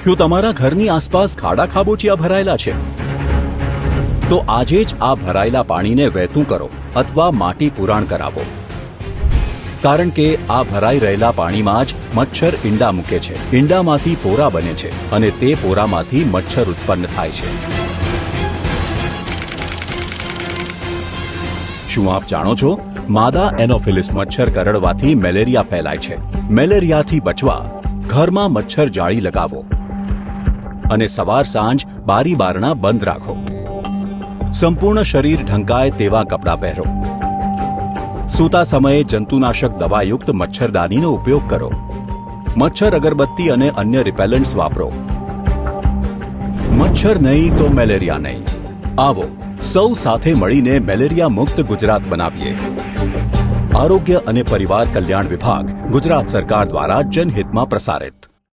શું તમારા ઘરની આસપાસ ખાડા ખાબોચિયા ભરાયેલા છે? તો આજે જ આ ભરાયેલા પાણીને વહેતું કરો અથવા માટી પુરાણ કરાવો. કારણ કે આ ભરાઈ રહેલા પાણીમાં જ મચ્છર ઈંડા મૂકે છે. ઈંડામાંથી પોરા બને છે અને તે પોરામાંથી મચ્છર ઉત્પન્ન થાય છે. શું આપ જાણો છો? માદા એનોફિલિસ મચ્છર કરડવાથી મેલેરિયા ફેલાય છે. મેલેરિયાથી બચવા ઘરમાં મચ્છર જાળી લગાવો અને સવાર સાંજ બારી બારણા બંધ રાખો. સંપૂર્ણ શરીર ઢંકાય તેવા કપડાં પહેરો. સૂતા સમયે જંતુનાશક દવાયુક્ત મચ્છરદાનીનો ઉપયોગ કરો. મચ્છર અગરબત્તી અને અન્ય રિપેલન્ટ્સ વાપરો. મચ્છર નહીં તો મેલેરિયા નહીં. આવો સૌ સાથે મળીને મેલેરિયા મુક્ત ગુજરાત બનાવીએ. આરોગ્ય અને પરિવાર કલ્યાણ વિભાગ, ગુજરાત સરકાર દ્વારા જનહિતમાં પ્રસારિત.